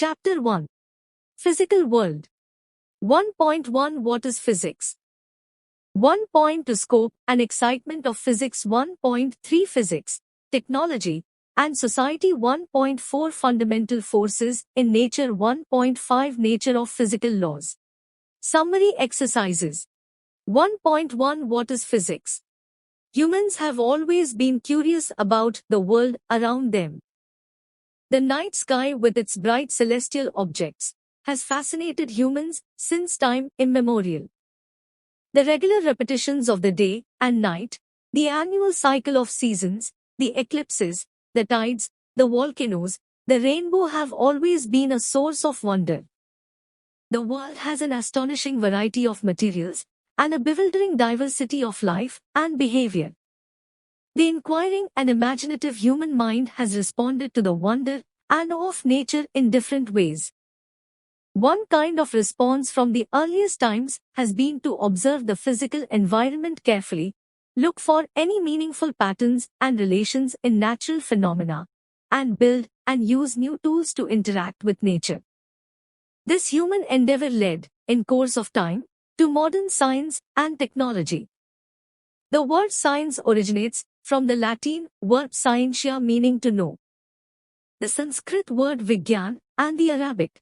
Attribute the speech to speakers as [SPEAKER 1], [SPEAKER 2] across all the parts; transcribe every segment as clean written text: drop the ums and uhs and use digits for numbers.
[SPEAKER 1] Chapter 1. Physical World. 1.1 What is physics? 1.2 Scope and excitement of physics. 1.3 Physics, technology, and society. 1.4 Fundamental forces in nature. 1.5 Nature of physical laws. Summary exercises. 1.1 What is physics? Humans have always been curious about the world around them. The night sky with its bright celestial objects has fascinated humans since time immemorial. The regular repetitions of the day and night, the annual cycle of seasons, the eclipses, the tides, the volcanoes, the rainbow have always been a source of wonder. The world has an astonishing variety of materials and a bewildering diversity of life and behavior. The inquiring and imaginative human mind has responded to the wonder and awe of nature in different ways. One kind of response from the earliest times has been to observe the physical environment carefully, look for any meaningful patterns and relations in natural phenomena, and build and use new tools to interact with nature. This human endeavor led, in course of time, to modern science and technology. The word science originates from the Latin verb scientia, meaning to know, the Sanskrit word vigyan, and the Arabic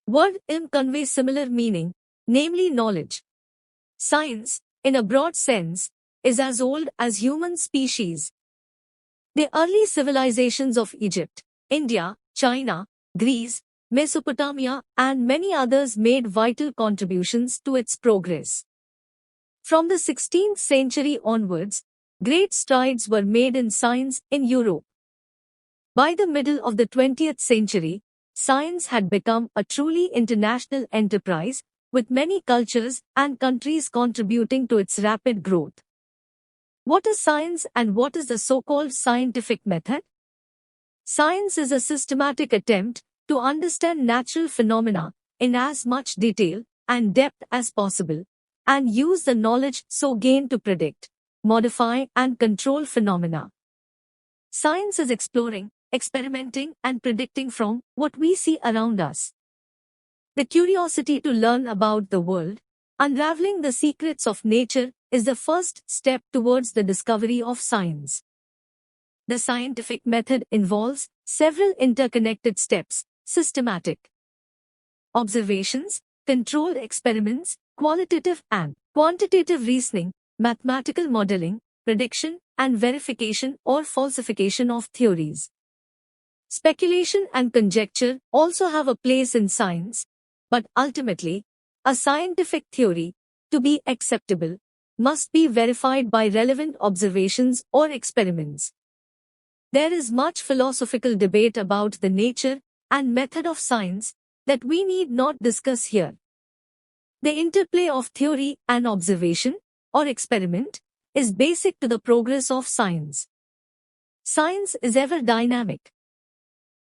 [SPEAKER 1] word ilm convey similar meaning, namely knowledge. Science, in a broad sense, is as old as human species. The early civilizations of Egypt, India, China, Greece, Mesopotamia, and many others made vital contributions to its progress. From the 16th century onwards, great strides were made in science in Europe. By the middle of the 20th century, science had become a truly international enterprise, with many cultures and countries contributing to its rapid growth. What is science and what is the so-called scientific method? Science is a systematic attempt to understand natural phenomena in as much detail and depth as possible, and use the knowledge so gained to predict, modify, and control phenomena. Science is exploring, experimenting, and predicting from what we see around us. The curiosity to learn about the world, unraveling the secrets of nature, is the first step towards the discovery of science. The scientific method involves several interconnected steps: systematic observations, controlled experiments, qualitative and quantitative reasoning, mathematical modeling, prediction, and verification or falsification of theories. Speculation and conjecture also have a place in science, but ultimately, a scientific theory, to be acceptable, must be verified by relevant observations or experiments. There is much philosophical debate about the nature and method of science that we need not discuss here. The interplay of theory and observation, or experiment, is basic to the progress of science. Science is ever dynamic.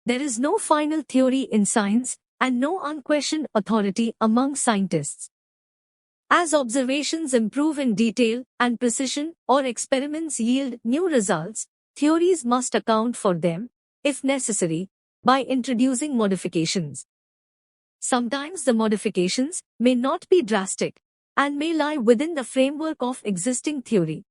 [SPEAKER 1] There is no final theory in science, and no unquestioned authority among scientists. As observations improve in detail and precision, or experiments yield new results, theories must account for them, if necessary, by introducing modifications. Sometimes the modifications may not be drastic, and may lie within the framework of existing theory.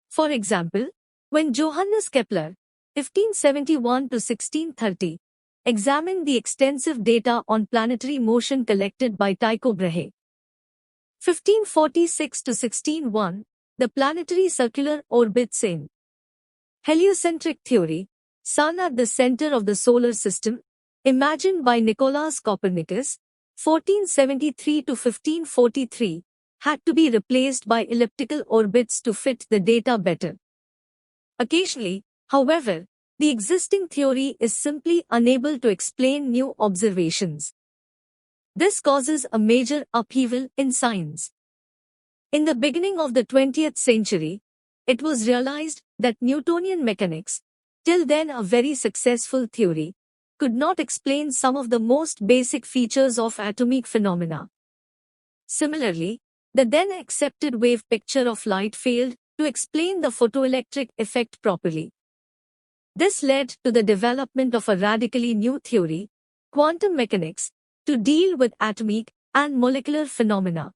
[SPEAKER 1] For example, when Johannes Kepler, 1571 to 1630, examined the extensive data on planetary motion collected by Tycho Brahe, 1546 to 1601, the planetary circular orbits in heliocentric theory, Sun at the center of the solar system, imagined by Nicolaus Copernicus, 1473 to 1543, had to be replaced by elliptical orbits to fit the data better. Occasionally, however, the existing theory is simply unable to explain new observations. This causes a major upheaval in science. In the beginning of the 20th century, it was realized that Newtonian mechanics, till then a very successful theory, could not explain some of the most basic features of atomic phenomena. Similarly, the then accepted wave picture of light failed to explain the photoelectric effect properly. This led to the development of a radically new theory, quantum mechanics, to deal with atomic and molecular phenomena.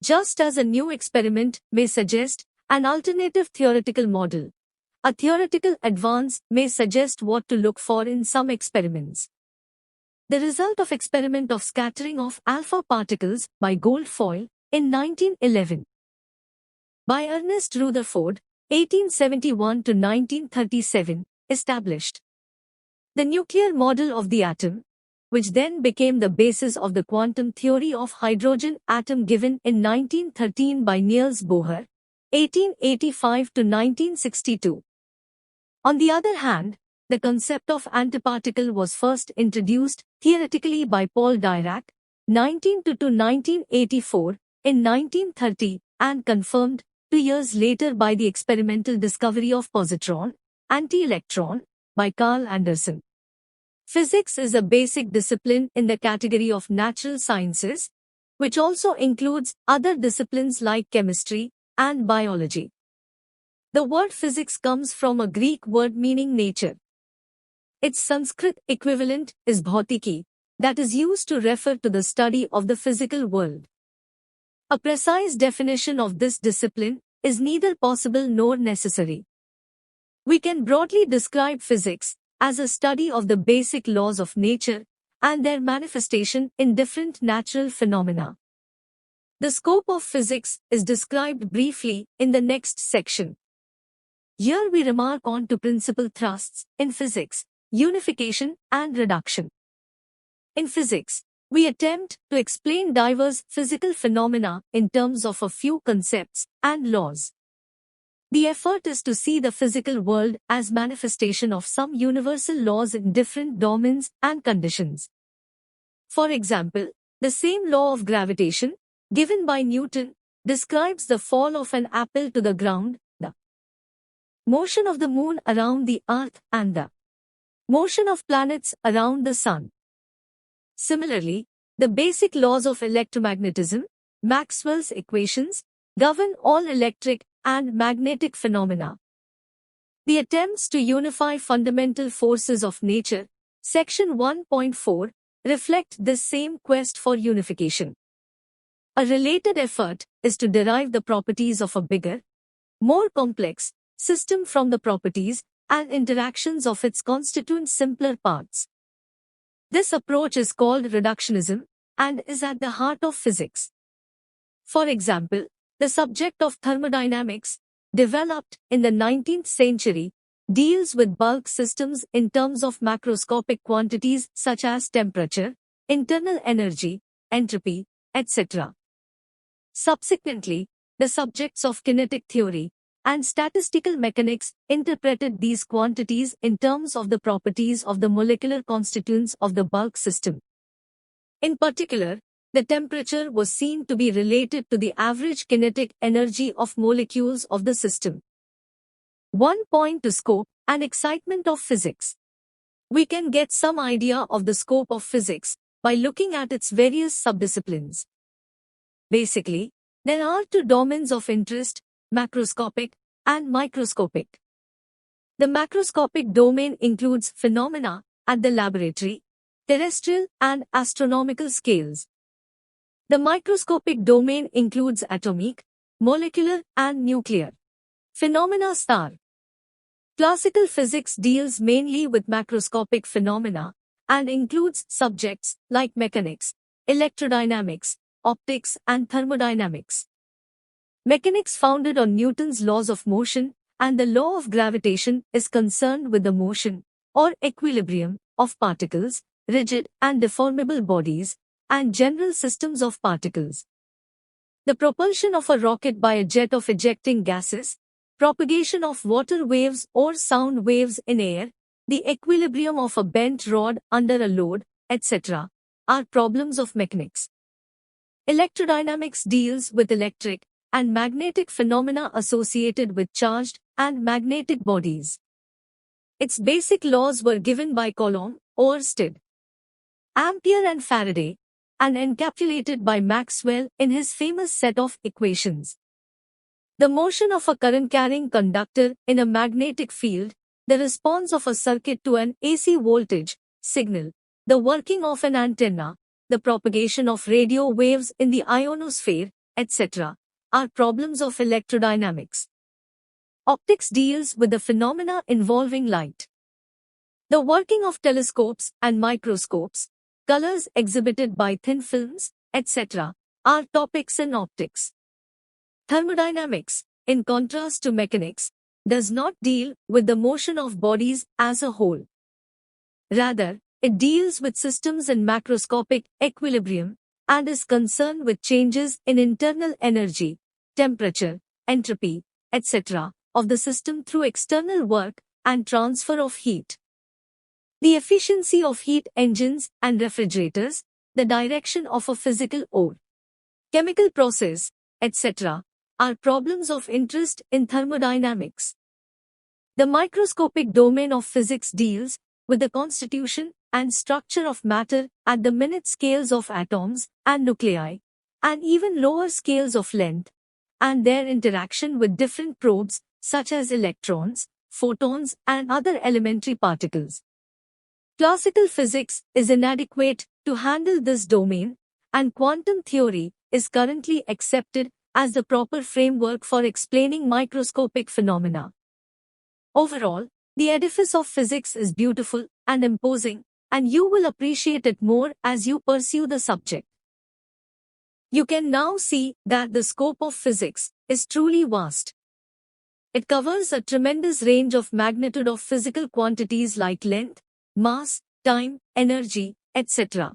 [SPEAKER 1] Just as a new experiment may suggest an alternative theoretical model, a theoretical advance may suggest what to look for in some experiments. The result of experiment of scattering of alpha particles by gold foil in 1911 by Ernest Rutherford, 1871 to 1937, established the nuclear model of the atom, which then became the basis of the quantum theory of hydrogen atom given in 1913 by Niels Bohr, 1885 to 1962. On the other hand, the concept of antiparticle was first introduced theoretically by Paul Dirac, 1902 to 1984, in 1930, and confirmed 2 years later by the experimental discovery of positron, anti-electron, by Carl Anderson. Physics is a basic discipline in the category of natural sciences, which also includes other disciplines like chemistry and biology. The word physics comes from a Greek word meaning nature. Its Sanskrit equivalent is bhautiki, that is used to refer to the study of the physical world. A precise definition of this discipline is neither possible nor necessary. We can broadly describe physics as a study of the basic laws of nature and their manifestation in different natural phenomena. The scope of physics is described briefly in the next section. Here we remark on two principal thrusts in physics: unification and reduction. In physics, we attempt to explain diverse physical phenomena in terms of a few concepts and laws. The effort is to see the physical world as manifestation of some universal laws in different domains and conditions. For example, the same law of gravitation, given by Newton, describes the fall of an apple to the ground, the motion of the moon around the earth, and the motion of planets around the sun. Similarly, the basic laws of electromagnetism, Maxwell's equations, govern all electric and magnetic phenomena. The attempts to unify fundamental forces of nature, section 1.4, reflect this same quest for unification. A related effort is to derive the properties of a bigger, more complex system from the properties and interactions of its constituent simpler parts. This approach is called reductionism and is at the heart of physics. For example, the subject of thermodynamics, developed in the 19th century, deals with bulk systems in terms of macroscopic quantities such as temperature, internal energy, entropy, etc. Subsequently, the subjects of kinetic theory and statistical mechanics interpreted these quantities in terms of the properties of the molecular constituents of the bulk system. In particular, the temperature was seen to be related to the average kinetic energy of molecules of the system. 1 point to scope and excitement of physics. We can get some idea of the scope of physics by looking at its various subdisciplines. Basically, there are two domains of interest: macroscopic and microscopic. The macroscopic domain includes phenomena at the laboratory, terrestrial and astronomical scales. The microscopic domain includes atomic, molecular, and nuclear phenomena. Classical physics deals mainly with macroscopic phenomena and includes subjects like mechanics, electrodynamics, optics, and thermodynamics. Mechanics, founded on Newton's laws of motion and the law of gravitation, is concerned with the motion or equilibrium of particles, rigid and deformable bodies, and general systems of particles. The propulsion of a rocket by a jet of ejecting gases, propagation of water waves or sound waves in air, the equilibrium of a bent rod under a load, etc., are problems of mechanics. Electrodynamics deals with electric and magnetic phenomena associated with charged and magnetic bodies. Its basic laws were given by Coulomb, Oersted, Ampere and Faraday, and encapsulated by Maxwell in his famous set of equations. The motion of a current-carrying conductor in a magnetic field, the response of a circuit to an AC voltage signal, the working of an antenna, the propagation of radio waves in the ionosphere, etc., are problems of electrodynamics. Optics deals with the phenomena involving light. The working of telescopes and microscopes, colors exhibited by thin films, etc., are topics in optics. Thermodynamics, in contrast to mechanics, does not deal with the motion of bodies as a whole. Rather, it deals with systems in macroscopic equilibrium and is concerned with changes in internal energy, temperature, entropy, etc., of the system through external work and transfer of heat. The efficiency of heat engines and refrigerators, the direction of a physical or chemical process, etc., are problems of interest in thermodynamics. The microscopic domain of physics deals with the constitution and structure of matter at the minute scales of atoms and nuclei, and even lower scales of length, and their interaction with different probes such as electrons, photons, and other elementary particles. Classical physics is inadequate to handle this domain, and quantum theory is currently accepted as the proper framework for explaining microscopic phenomena. Overall, the edifice of physics is beautiful and imposing, and you will appreciate it more as you pursue the subject. You can now see that the scope of physics is truly vast. It covers a tremendous range of magnitude of physical quantities like length, mass, time, energy, etc.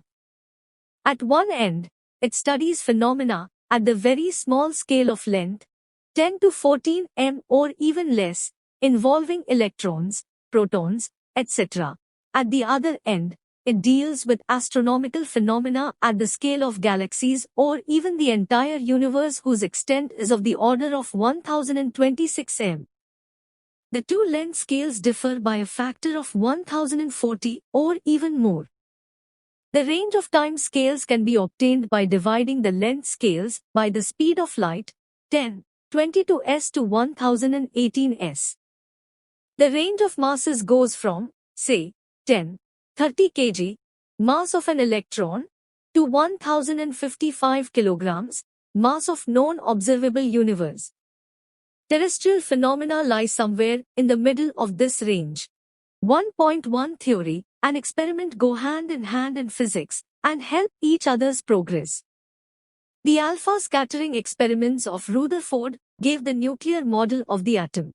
[SPEAKER 1] At one end, it studies phenomena at the very small scale of length, 10 to 14 m or even less, involving electrons, protons, etc. At the other end, it deals with astronomical phenomena at the scale of galaxies or even the entire universe whose extent is of the order of 1026 m. The two length scales differ by a factor of 1040 or even more. The range of time scales can be obtained by dividing the length scales by the speed of light, 10, 22 s to 1018 s. The range of masses goes from, say, 10, 30 kg, mass of an electron, to 1055 kilograms, mass of known observable universe. Terrestrial phenomena lie somewhere in the middle of this range. 1.1 Theory and experiment go hand in hand in physics and help each other's progress. The alpha scattering experiments of Rutherford gave the nuclear model of the atom.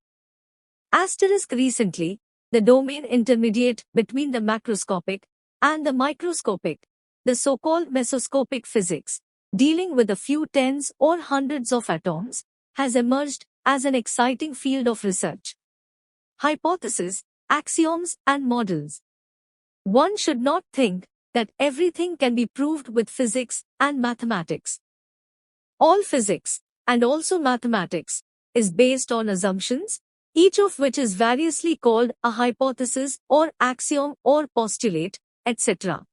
[SPEAKER 1] Recently, the domain intermediate between the macroscopic and the microscopic, the so-called mesoscopic physics, dealing with a few tens or hundreds of atoms, has emerged as an exciting field of research. Hypotheses, axioms, and models. One should not think that everything can be proved with physics and mathematics. All physics, and also mathematics, is based on assumptions, each of which is variously called a hypothesis or axiom or postulate, etc.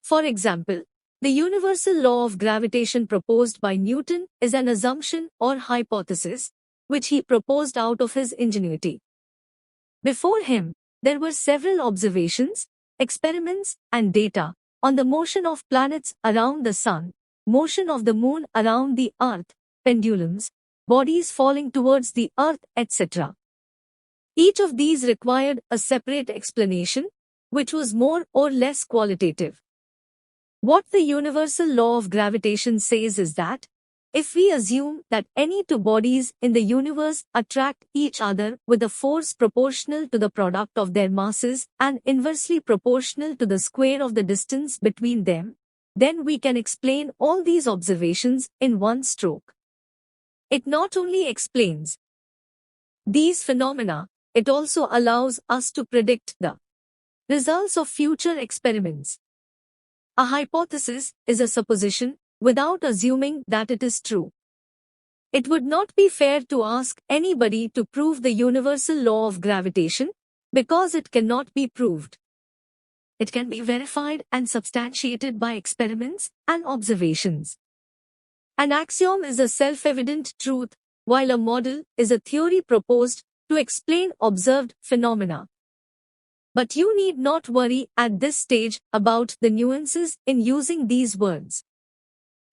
[SPEAKER 1] For example, the universal law of gravitation proposed by Newton is an assumption or hypothesis, which he proposed out of his ingenuity. Before him, there were several observations, experiments, and data on the motion of planets around the Sun, motion of the Moon around the Earth, pendulums, bodies falling towards the Earth, etc. Each of these required a separate explanation, which was more or less qualitative. What the universal law of gravitation says is that, if we assume that any two bodies in the universe attract each other with a force proportional to the product of their masses and inversely proportional to the square of the distance between them, then we can explain all these observations in one stroke. It not only explains these phenomena, it also allows us to predict the results of future experiments. A hypothesis is a supposition without assuming that it is true. It would not be fair to ask anybody to prove the universal law of gravitation, because it cannot be proved. It can be verified and substantiated by experiments and observations. An axiom is a self-evident truth, while a model is a theory proposed to explain observed phenomena. But you need not worry at this stage about the nuances in using these words.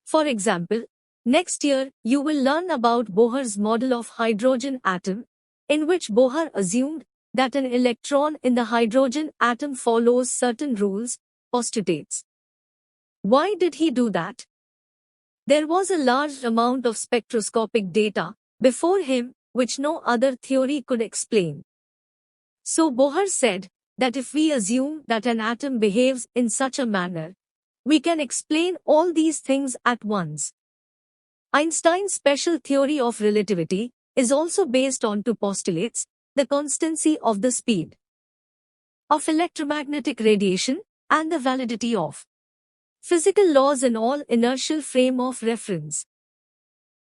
[SPEAKER 1] For example, next year you will learn about Bohr's model of hydrogen atom, in which Bohr assumed that an electron in the hydrogen atom follows certain rules, postulates. Why did he do that? There was a large amount of spectroscopic data before him which no other theory could explain. So Bohr said that if we assume that an atom behaves in such a manner, we can explain all these things at once. Einstein's special theory of relativity is also based on two postulates: the constancy of the speed of electromagnetic radiation and the validity of physical laws in all inertial frame of reference.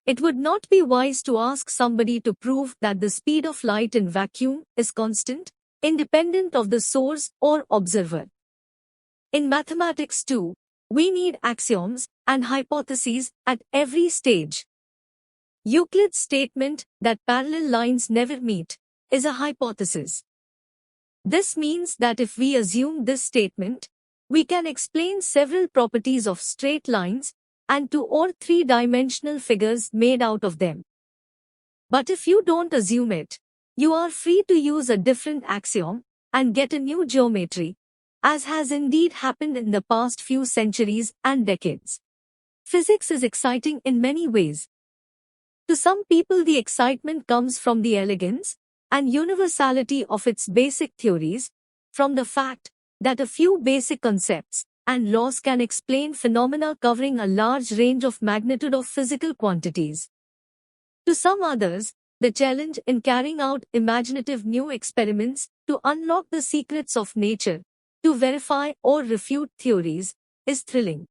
[SPEAKER 1] It would not be wise to ask somebody to prove that the speed of light in vacuum is constant, independent of the source or observer. In mathematics too, we need axioms and hypotheses at every stage. Euclid's statement that parallel lines never meet is a hypothesis. This means that if we assume this statement, we can explain several properties of straight lines and two or three-dimensional figures made out of them. But if you don't assume it, you are free to use a different axiom and get a new geometry, as has indeed happened in the past few centuries and decades. Physics is exciting in many ways. To some people, the excitement comes from the elegance and universality of its basic theories, from the fact that a few basic concepts and laws can explain phenomena covering a large range of magnitude of physical quantities. To some others, the challenge in carrying out imaginative new experiments to unlock the secrets of nature, to verify or refute theories, is thrilling.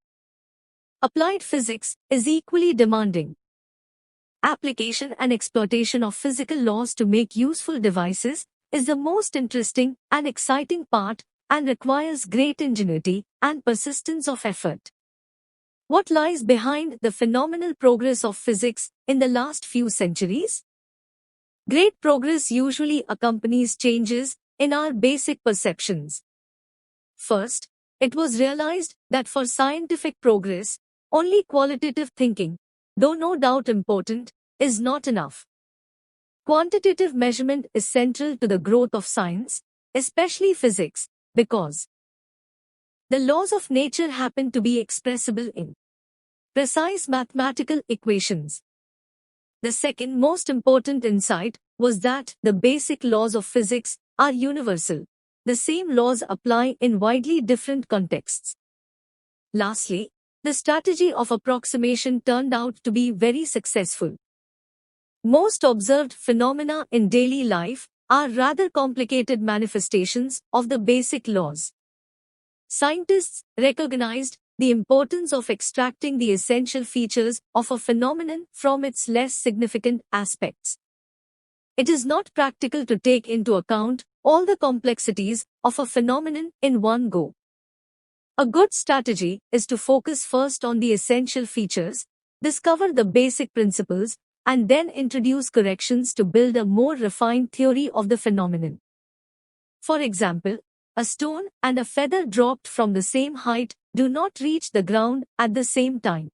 [SPEAKER 1] Applied physics is equally demanding. Application and exploitation of physical laws to make useful devices is the most interesting and exciting part and requires great ingenuity and persistence of effort. What lies behind the phenomenal progress of physics in the last few centuries? Great progress usually accompanies changes in our basic perceptions. First, it was realized that for scientific progress, only qualitative thinking, though no doubt important, is not enough. Quantitative measurement is central to the growth of science, especially physics, because the laws of nature happen to be expressible in precise mathematical equations. The second most important insight was that the basic laws of physics are universal. The same laws apply in widely different contexts. Lastly, the strategy of approximation turned out to be very successful. Most observed phenomena in daily life are rather complicated manifestations of the basic laws. Scientists recognized the importance of extracting the essential features of a phenomenon from its less significant aspects. It is not practical to take into account all the complexities of a phenomenon in one go. A good strategy is to focus first on the essential features, discover the basic principles, and then introduce corrections to build a more refined theory of the phenomenon. For example, a stone and a feather dropped from the same height do not reach the ground at the same time.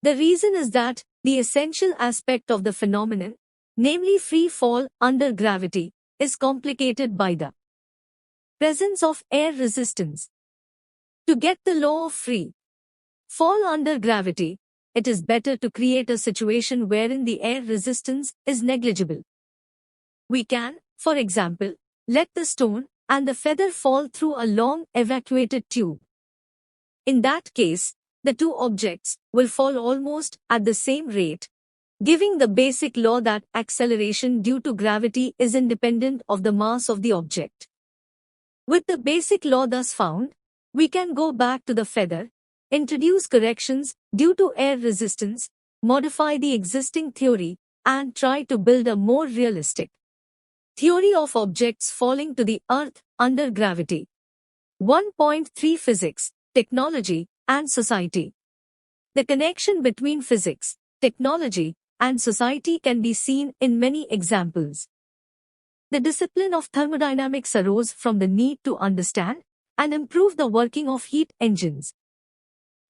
[SPEAKER 1] The reason is that the essential aspect of the phenomenon, namely free fall under gravity, is complicated by the presence of air resistance. To get the law of free fall under gravity, it is better to create a situation wherein the air resistance is negligible. We can, for example, let the stone and the feather fall through a long evacuated tube. In that case, the two objects will fall almost at the same rate, giving the basic law that acceleration due to gravity is independent of the mass of the object. With the basic law thus found, we can go back to the feather, introduce corrections due to air resistance, modify the existing theory, and try to build a more realistic theory of objects falling to the earth under gravity. 1.3 Physics, Technology, and Society. The connection between physics, technology, and society can be seen in many examples. The discipline of thermodynamics arose from the need to understand and improve the working of heat engines.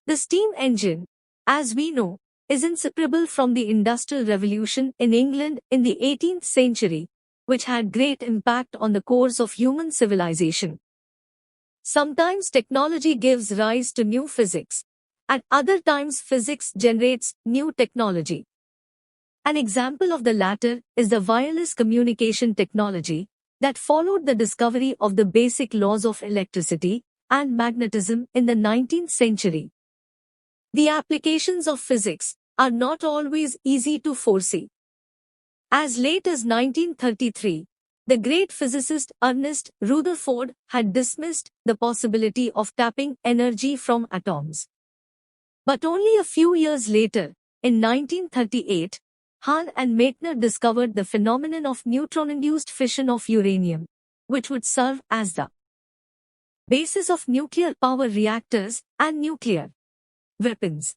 [SPEAKER 1] The steam engine, as we know, is inseparable from the Industrial Revolution in England in the 18th century, which had great impact on the course of human civilization. Sometimes technology gives rise to new physics. At other times physics generates new technology. An example of the latter is the wireless communication technology that followed the discovery of the basic laws of electricity and magnetism in the 19th century. The applications of physics are not always easy to foresee. As late as 1933, the great physicist Ernest Rutherford had dismissed the possibility of tapping energy from atoms. But only a few years later, in 1938, Hahn and Meitner discovered the phenomenon of neutron-induced fission of uranium, which would serve as the basis of nuclear power reactors and nuclear weapons.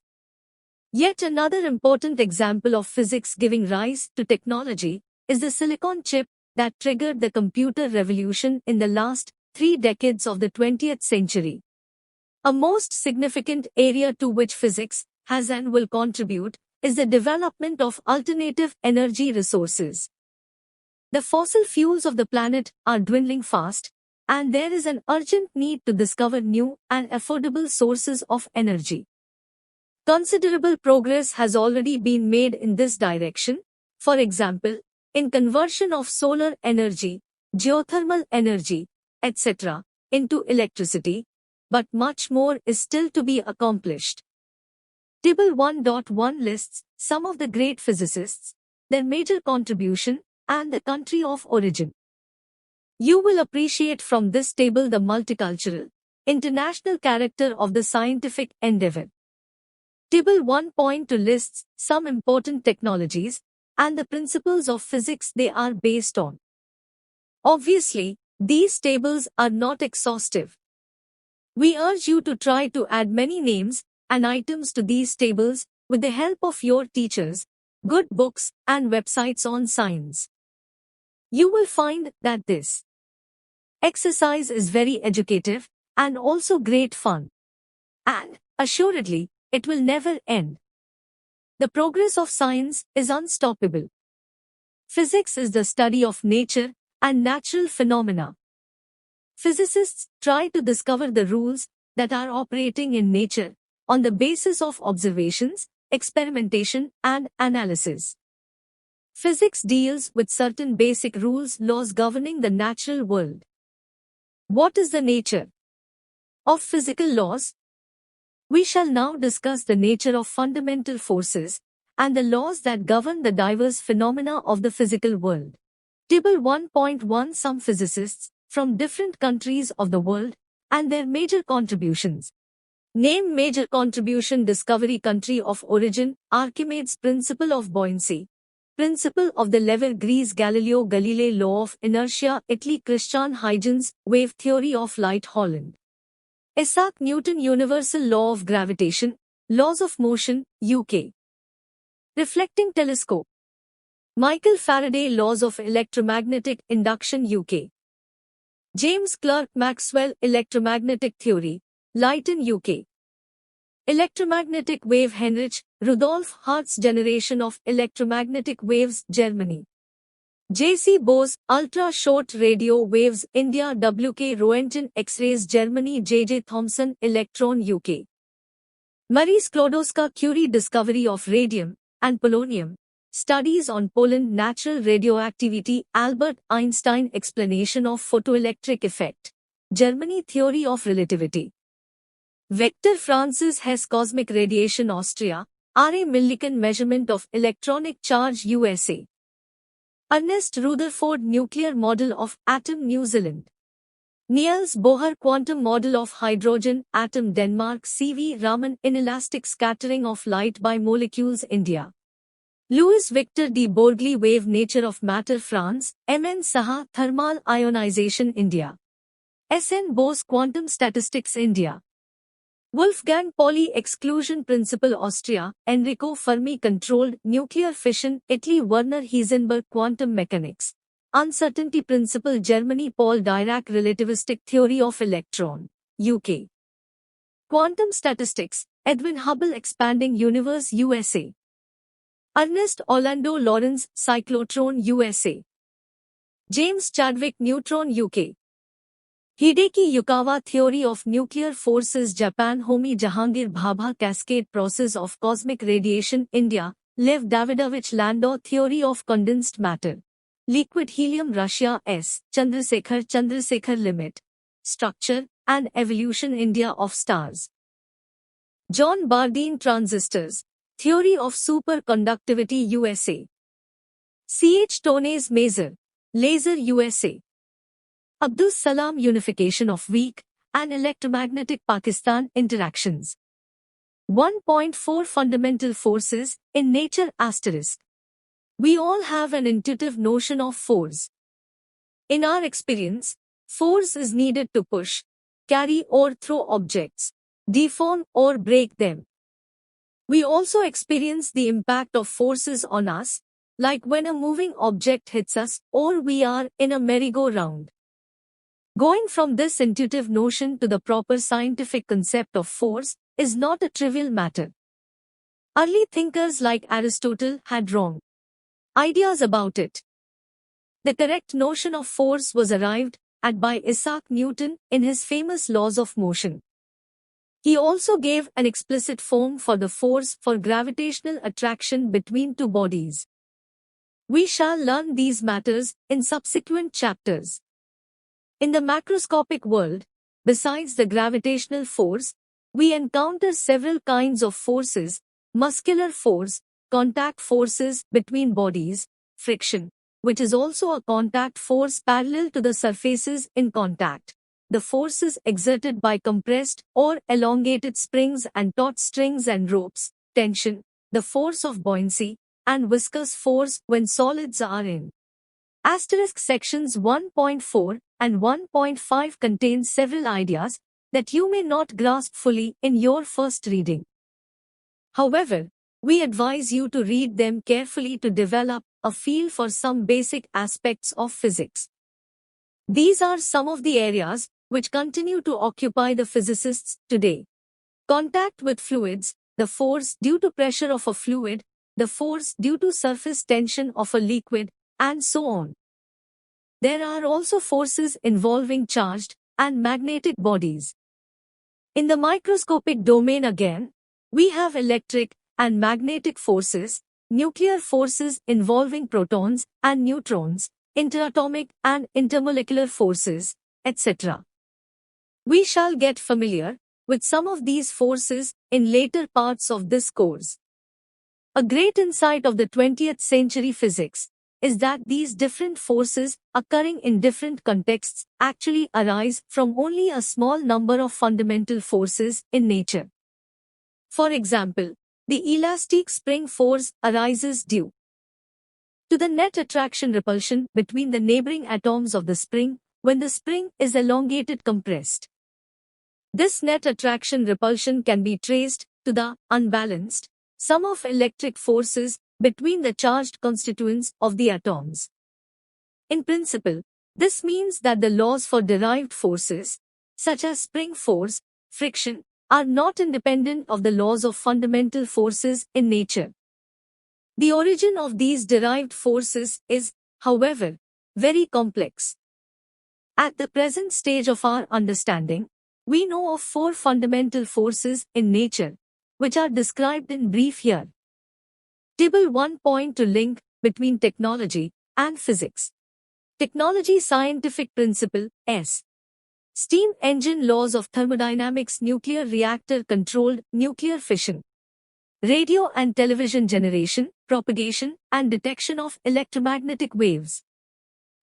[SPEAKER 1] Yet another important example of physics giving rise to technology is the silicon chip that triggered the computer revolution in the last 3 decades of the 20th century. A most significant area to which physics has and will contribute is the development of alternative energy resources. The fossil fuels of the planet are dwindling fast, and there is an urgent need to discover new and affordable sources of energy. Considerable progress has already been made in this direction, for example, in conversion of solar energy, geothermal energy, etc., into electricity, but much more is still to be accomplished. Table 1.1 lists some of the great physicists, their major contribution, and the country of origin. You will appreciate from this table the multicultural, international character of the scientific endeavor. Table 1.2 lists some important technologies and the principles of physics they are based on. Obviously, these tables are not exhaustive. We urge you to try to add many names and items to these tables with the help of your teachers, good books, and websites on science. You will find that this exercise is very educative and also great fun. And, assuredly, it will never end. The progress of science is unstoppable. Physics is the study of nature and natural phenomena. Physicists try to discover the rules that are operating in nature on the basis of observations, experimentation, and analysis. Physics deals with certain basic rules, laws governing the natural world. What is the nature of physical laws? We shall now discuss the nature of fundamental forces and the laws that govern the diverse phenomena of the physical world. Table 1.1 Some physicists from different countries of the world and their major contributions. Name major contribution: discovery, country of origin, Archimedes' principle of buoyancy, principle of the lever, Greece, Galileo Galilei, law of inertia, Italy, Christian Huygens, wave theory of light, Holland, Isaac Newton, universal law of gravitation, laws of motion, UK, reflecting telescope, Michael Faraday, laws of electromagnetic induction, UK, James Clerk Maxwell, electromagnetic theory, Leiden, UK, electromagnetic wave, Heinrich Rudolf Hertz, generation of electromagnetic waves, Germany, J.C. Bose, ultra-short radio waves, India, W.K. Roentgen, X-rays, Germany, J.J. Thomson, electron, UK, Marie Sklodowska-Curie, discovery of radium and polonium, studies on Poland, natural radioactivity, Albert Einstein, explanation of photoelectric effect, Germany, theory of relativity, Victor Francis Hess, cosmic radiation, Austria, R. A. Millikan, measurement of electronic charge, USA, Ernest Rutherford, nuclear model of atom, New Zealand, Niels Bohr, quantum model of hydrogen atom, Denmark, C. V. Raman, inelastic scattering of light by molecules, India, Louis Victor de Broglie, wave nature of matter, France, M. N. Saha, thermal ionization, India, S. N. Bose, quantum statistics, India, Wolfgang Pauli, exclusion principle, Austria, Enrico Fermi, controlled nuclear fission, Italy, Werner Heisenberg, quantum mechanics, Uncertainty Principle, Germany, Paul Dirac, Relativistic Theory of Electron, UK. Quantum Statistics, Edwin Hubble, Expanding Universe, USA. Ernest Orlando Lawrence, Cyclotron, USA. James Chadwick, Neutron, UK. Hideki Yukawa, Theory of Nuclear Forces, Japan. Homi Jahangir Bhabha, Cascade Process of Cosmic Radiation, India. Lev Davidovich Landau, Theory of Condensed Matter. Liquid Helium, Russia. S. Chandrasekhar Limit. Structure and Evolution, India, of Stars. John Bardeen, Transistors. Theory of Superconductivity, USA. C. H. Tones Maser. Laser, USA. Abdus Salam, Unification of Weak and Electromagnetic Pakistan Interactions. 1.4 Fundamental Forces in Nature *. We all have an intuitive notion of force. In our experience, force is needed to push, carry or throw objects, deform or break them. We also experience the impact of forces on us, like when a moving object hits us or we are in a merry-go-round. Going from this intuitive notion to the proper scientific concept of force is not a trivial matter. Early thinkers like Aristotle had wrong ideas about it. The correct notion of force was arrived at by Isaac Newton in his famous Laws of Motion. He also gave an explicit form for the force for gravitational attraction between two bodies. We shall learn these matters in subsequent chapters. In the macroscopic world, besides the gravitational force, we encounter several kinds of forces: muscular force, contact forces between bodies, friction, which is also a contact force parallel to the surfaces in contact, the forces exerted by compressed or elongated springs and taut strings and ropes, tension, the force of buoyancy, and viscous force when solids are in. Sections 1.4 and 1.5 contains several ideas that you may not grasp fully in your first reading. However, we advise you to read them carefully to develop a feel for some basic aspects of physics. These are some of the areas which continue to occupy the physicists today. Contact with fluids, the force due to pressure of a fluid, the force due to surface tension of a liquid, and so on. There are also forces involving charged and magnetic bodies. In the microscopic domain again, we have electric and magnetic forces, nuclear forces involving protons and neutrons, interatomic and intermolecular forces, etc. We shall get familiar with some of these forces in later parts of this course. A great insight of the 20th century physics is that these different forces occurring in different contexts actually arise from only a small number of fundamental forces in nature. For example, the elastic spring force arises due to the net attraction-repulsion between the neighboring atoms of the spring when the spring is elongated compressed. This net attraction-repulsion can be traced to the unbalanced sum of electric forces between the charged constituents of the atoms. In principle, this means that the laws for derived forces, such as spring force, friction, are not independent of the laws of fundamental forces in nature. The origin of these derived forces is, however, very complex. At the present stage of our understanding, we know of 4 fundamental forces in nature, which are described in brief here. Table 1 point to link between technology and physics. Technology Scientific Principle, S. Steam engine laws of thermodynamics, nuclear reactor controlled nuclear fission. Radio and television generation, propagation, and detection of electromagnetic waves.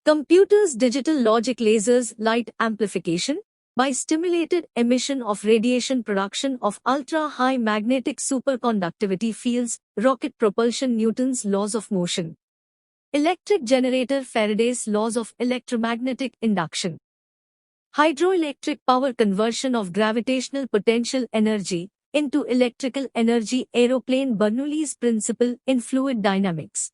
[SPEAKER 1] Computers, digital logic, lasers, light amplification by stimulated emission of radiation, production of ultra-high magnetic superconductivity fields, rocket propulsion, Newton's laws of motion. Electric generator, Faraday's laws of electromagnetic induction. Hydroelectric power, conversion of gravitational potential energy into electrical energy, aeroplane, Bernoulli's principle in fluid dynamics.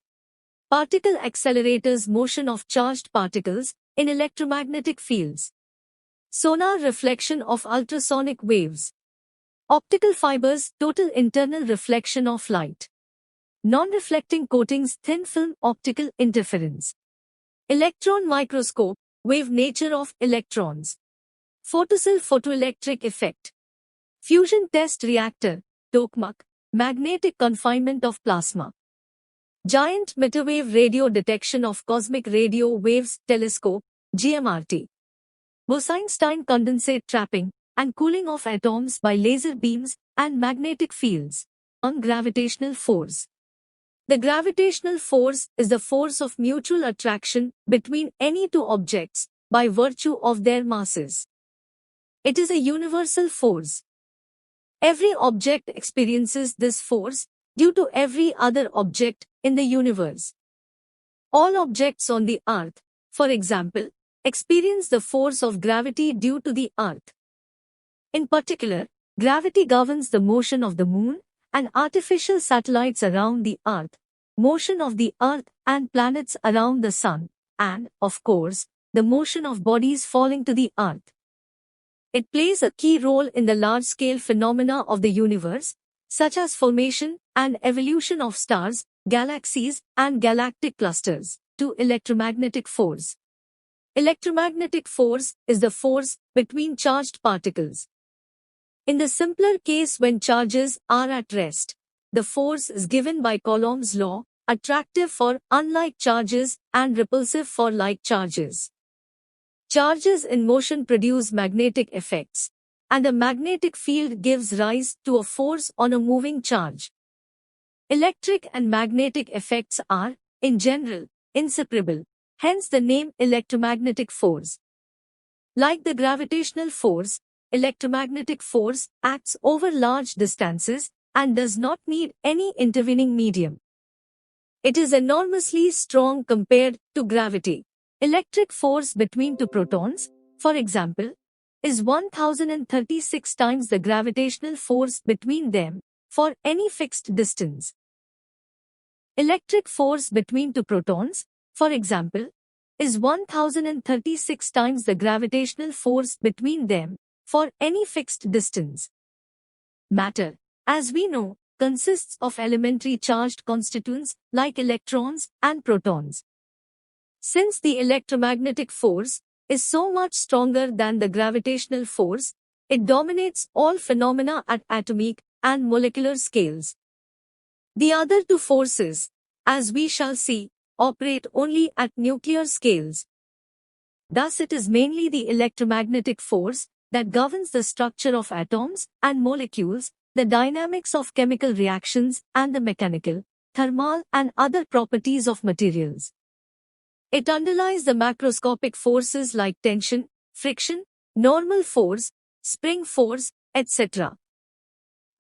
[SPEAKER 1] Particle accelerators motion of charged particles in electromagnetic fields. Sonar reflection of ultrasonic waves. Optical fibers total internal reflection of light. Non-reflecting coatings thin film optical interference. Electron microscope wave nature of electrons. Photocell photoelectric effect. Fusion test reactor tokamak magnetic confinement of plasma. Giant microwave radio detection of cosmic radio waves telescope GMRT. Bose-Einstein condensate trapping and cooling of atoms by laser beams and magnetic fields. Gravitational force. The gravitational force is the force of mutual attraction between any two objects by virtue of their masses. It is a universal force. Every object experiences this force due to every other object in the universe. All objects on the earth, for example, experience the force of gravity due to the earth. In particular, gravity governs the motion of the moon and artificial satellites around the earth, motion of the earth and planets around the sun, and, of course, the motion of bodies falling to the earth. It plays a key role in the large-scale phenomena of the universe, such as formation and evolution of stars, galaxies, and galactic clusters, to electromagnetic force. Electromagnetic force is the force between charged particles. In the simpler case when charges are at rest, the force is given by Coulomb's law, attractive for unlike charges and repulsive for like charges. Charges in motion produce magnetic effects, and a magnetic field gives rise to a force on a moving charge. Electric and magnetic effects are, in general, inseparable, hence the name electromagnetic force. Like the gravitational force, electromagnetic force acts over large distances and does not need any intervening medium. It is enormously strong compared to gravity. Electric force between two protons, for example, is 1036 times the gravitational force between them for any fixed distance. Electric force between two protons, for example, is 1036 times the gravitational force between them for any fixed distance. Matter, as we know, consists of elementary charged constituents like electrons and protons. Since the electromagnetic force is so much stronger than the gravitational force, it dominates all phenomena at atomic and molecular scales. The other two forces, as we shall see, operate only at nuclear scales. Thus it is mainly the electromagnetic force that governs the structure of atoms and molecules, the dynamics of chemical reactions, and the mechanical, thermal, and other properties of materials. It underlies the macroscopic forces like tension, friction, normal force, spring force, etc.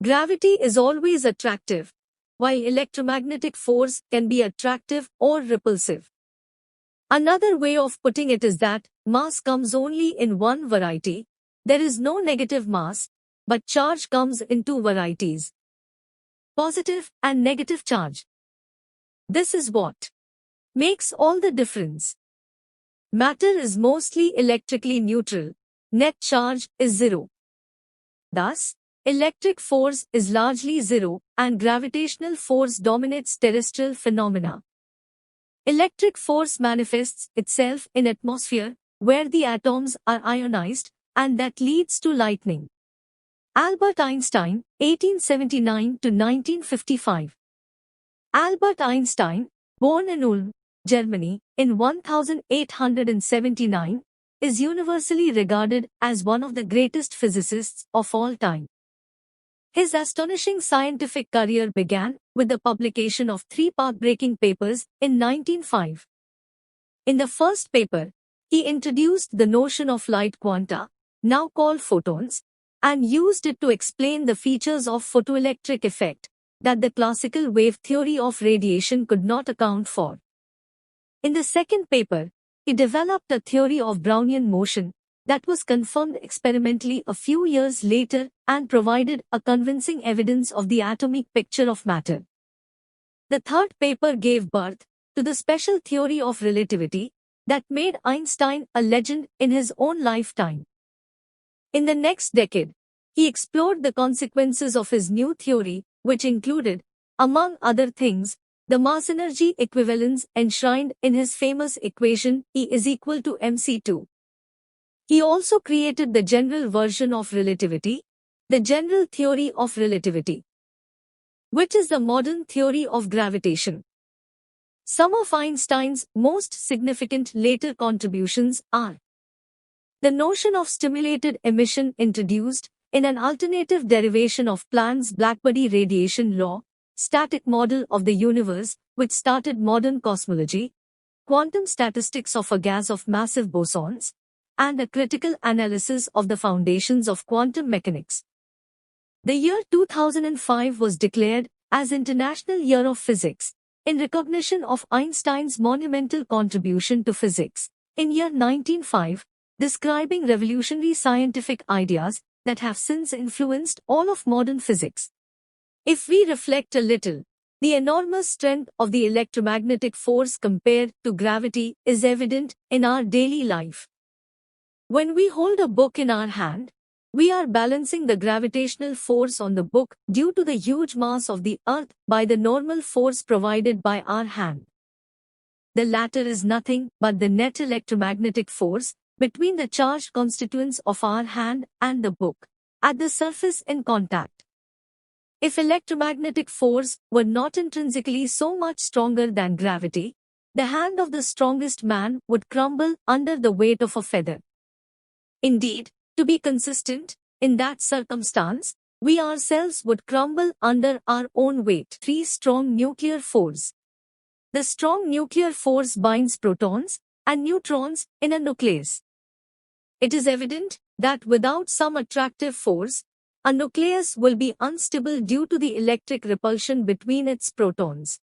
[SPEAKER 1] Gravity is always attractive, while electromagnetic force can be attractive or repulsive. Another way of putting it is that mass comes only in one variety. There is no negative mass, but charge comes in two varieties: positive and negative charge. This is what makes all the difference. Matter is mostly electrically neutral. Net charge is zero. Thus, electric force is largely zero and gravitational force dominates terrestrial phenomena. Electric force manifests itself in atmosphere where the atoms are ionized, and that leads to lightning. Albert Einstein, 1879 to 1955. Albert Einstein, born in Ulm, Germany, in 1879, is universally regarded as one of the greatest physicists of all time. His astonishing scientific career began with the publication of three path-breaking papers in 1905. In the first paper, he introduced the notion of light quanta, now called photons, and used it to explain the features of photoelectric effect that the classical wave theory of radiation could not account for. In the second paper, he developed a theory of Brownian motion that was confirmed experimentally a few years later and provided a convincing evidence of the atomic picture of matter. The third paper gave birth to the special theory of relativity that made Einstein a legend in his own lifetime. In the next decade, he explored the consequences of his new theory, which included, among other things, the mass-energy equivalence enshrined in his famous equation E is equal to mc2. He also created the general version of relativity, the general theory of relativity, which is the modern theory of gravitation. Some of Einstein's most significant later contributions are the notion of stimulated emission introduced in an alternative derivation of Planck's blackbody radiation law, static model of the universe, which started modern cosmology, quantum statistics of a gas of massive bosons, and a critical analysis of the foundations of quantum mechanics. The year 2005 was declared as International Year of Physics, in recognition of Einstein's monumental contribution to physics, in year 1905, describing revolutionary scientific ideas that have since influenced all of modern physics. If we reflect a little, the enormous strength of the electromagnetic force compared to gravity is evident in our daily life. When we hold a book in our hand, we are balancing the gravitational force on the book due to the huge mass of the Earth by the normal force provided by our hand. The latter is nothing but the net electromagnetic force between the charged constituents of our hand and the book, at the surface in contact. If electromagnetic force were not intrinsically so much stronger than gravity, the hand of the strongest man would crumble under the weight of a feather. Indeed, to be consistent, in that circumstance, we ourselves would crumble under our own weight. 3. Strong nuclear force. The strong nuclear force binds protons and neutrons in a nucleus. It is evident that without some attractive force, a nucleus will be unstable due to the electric repulsion between its protons.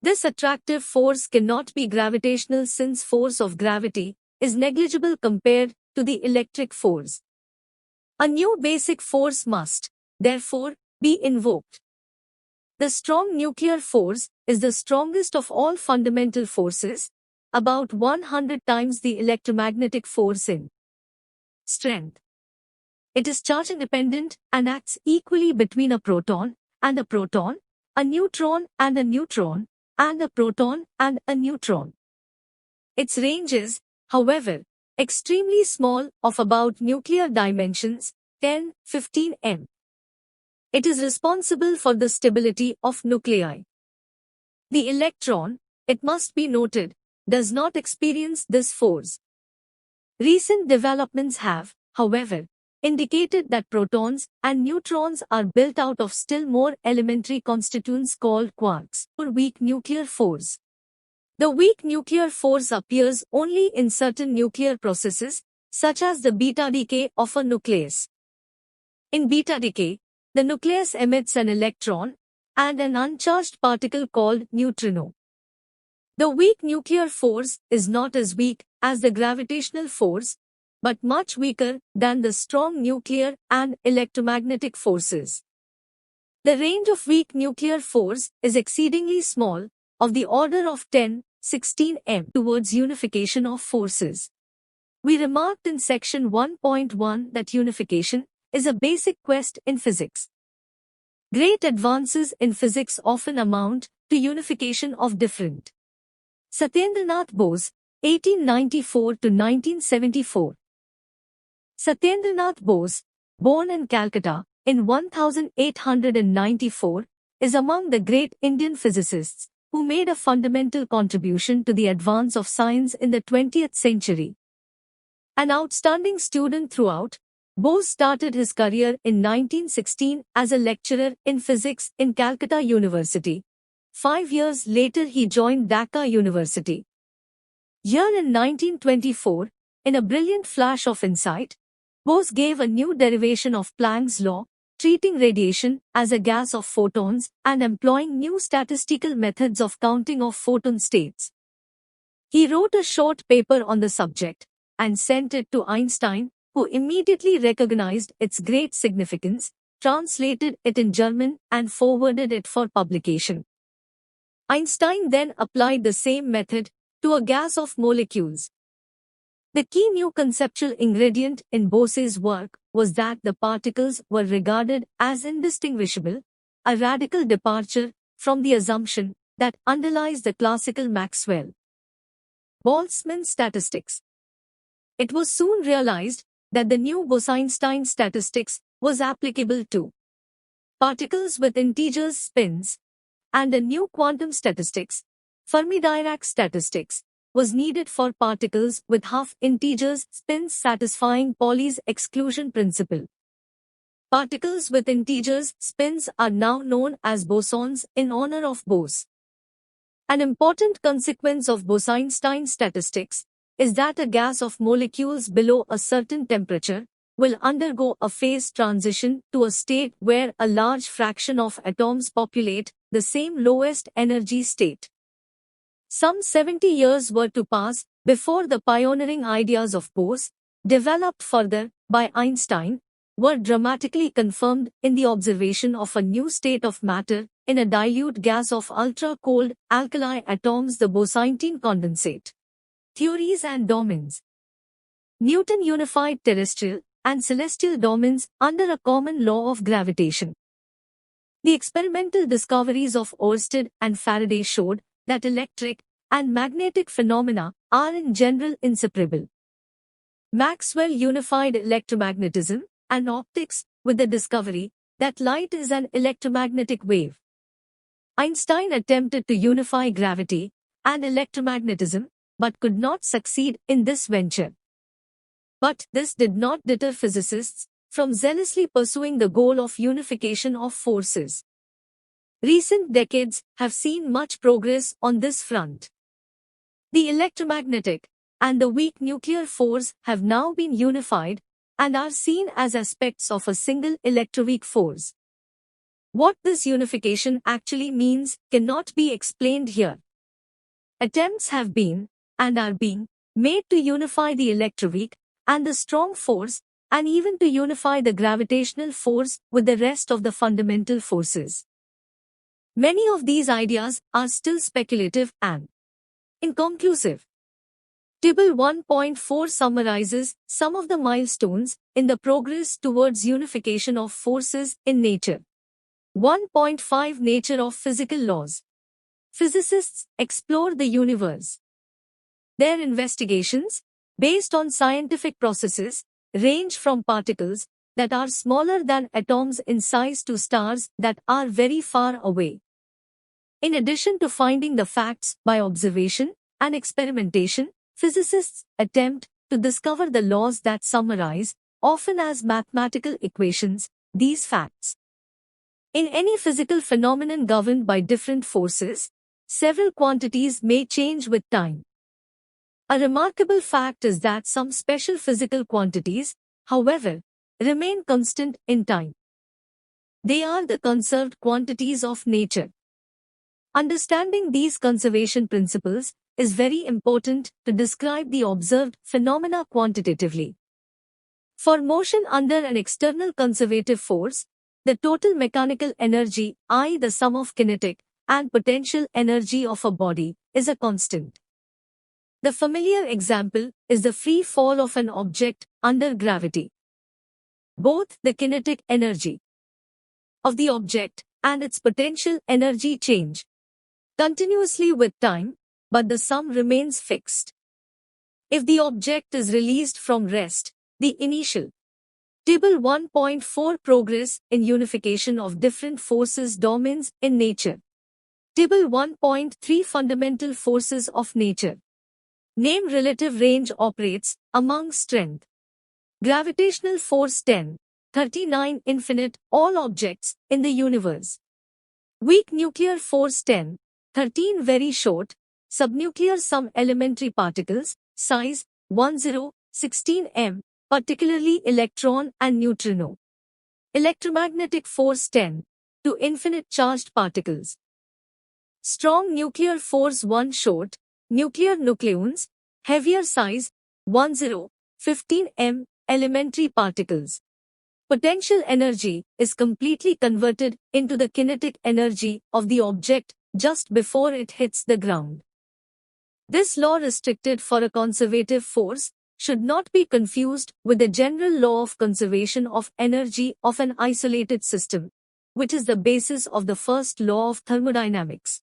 [SPEAKER 1] This attractive force cannot be gravitational since force of gravity is negligible compared to the electric force. A new basic force must, therefore, be invoked. The strong nuclear force is the strongest of all fundamental forces, about 100 times the electromagnetic force in strength. It is charge independent and acts equally between a proton and a proton, a neutron and a neutron, and a proton and a neutron. Its range is, however, extremely small, of about nuclear dimensions, 10-15 m. It is responsible for the stability of nuclei. The electron, it must be noted, does not experience this force. Recent developments have, however, indicated that protons and neutrons are built out of still more elementary constituents called quarks, or weak nuclear force. The weak nuclear force appears only in certain nuclear processes, such as the beta decay of a nucleus. In beta decay, the nucleus emits an electron and an uncharged particle called neutrino. The weak nuclear force is not as weak as the gravitational force, but much weaker than the strong nuclear and electromagnetic forces. The range of weak nuclear force is exceedingly small, of the order of 10-16 m, towards unification of forces. We remarked in section 1.1 that unification is a basic quest in physics. Great advances in physics often amount to unification of different. Satyendranath Bose, 1894 to 1974. Satyendranath Bose, born in Calcutta in 1894, is among the great Indian physicists who made a fundamental contribution to the advance of science in the 20th century. An outstanding student throughout, Bose started his career in 1916 as a lecturer in physics in Calcutta University. 5 years later he joined Dhaka University. Here in 1924, in a brilliant flash of insight, Bose gave a new derivation of Planck's law, treating radiation as a gas of photons and employing new statistical methods of counting of photon states. He wrote a short paper on the subject and sent it to Einstein, who immediately recognized its great significance, translated it in German, and forwarded it for publication. Einstein then applied the same method to a gas of molecules. The key new conceptual ingredient in Bose's work was that the particles were regarded as indistinguishable, a radical departure from the assumption that underlies the classical Maxwell-Boltzmann statistics. It was soon realized that the new Bose-Einstein statistics was applicable to particles with integers spins, and a new quantum statistics, Fermi-Dirac statistics, was needed for particles with half-integers spins satisfying Pauli's exclusion principle. Particles with integers spins are now known as bosons in honor of Bose. An important consequence of Bose-Einstein statistics is that a gas of molecules below a certain temperature will undergo a phase transition to a state where a large fraction of atoms populate the same lowest energy state. Some 70 years were to pass before the pioneering ideas of Bose, developed further by Einstein, were dramatically confirmed in the observation of a new state of matter in a dilute gas of ultra-cold alkali atoms, the Bose-Einstein condensate. Theories and domains. Newton unified terrestrial and celestial domains under a common law of gravitation. The experimental discoveries of Oersted and Faraday showed that electric and magnetic phenomena are in general inseparable. Maxwell unified electromagnetism and optics with the discovery that light is an electromagnetic wave. Einstein attempted to unify gravity and electromagnetism, but could not succeed in this venture. But this did not deter physicists from zealously pursuing the goal of unification of forces. Recent decades have seen much progress on this front. The electromagnetic and the weak nuclear force have now been unified and are seen as aspects of a single electroweak force. What this unification actually means cannot be explained here. Attempts have been, and are being, made to unify the electroweak and the strong force, and even to unify the gravitational force with the rest of the fundamental forces. Many of these ideas are still speculative and inconclusive. Table 1.4 summarizes some of the milestones in the progress towards unification of forces in nature. 1.5 Nature of physical laws. Physicists explore the universe. Their investigations, based on scientific processes, range from particles that are smaller than atoms in size to stars that are very far away. In addition to finding the facts by observation and experimentation, physicists attempt to discover the laws that summarize, often as mathematical equations, these facts. In any physical phenomenon governed by different forces, several quantities may change with time. A remarkable fact is that some special physical quantities, however, remain constant in time. They are the conserved quantities of nature. Understanding these conservation principles is very important to describe the observed phenomena quantitatively. For motion under an external conservative force, the total mechanical energy, i.e. the sum of kinetic and potential energy of a body, is a constant. The familiar example is the free fall of an object under gravity. Both the kinetic energy of the object and its potential energy change continuously with time, but the sum remains fixed. If the object is released from rest, the initial Table 1.4 Progress in unification of different forces domains in nature. Table 1.3 Fundamental forces of nature. Name relative range operates among strength. Gravitational force 10, 39 infinite all objects in the universe. Weak nuclear force 10, 13 very short, subnuclear some elementary particles, size 10, 16 m, particularly electron and neutrino. Electromagnetic force 10, to infinite charged particles. Strong nuclear force 1 short, nuclear nucleons, heavier size, 10, 15 m, elementary particles. Potential energy is completely converted into the kinetic energy of the object just before it hits the ground. This law, restricted for a conservative force, should not be confused with the general law of conservation of energy of an isolated system, which is the basis of the first law of thermodynamics.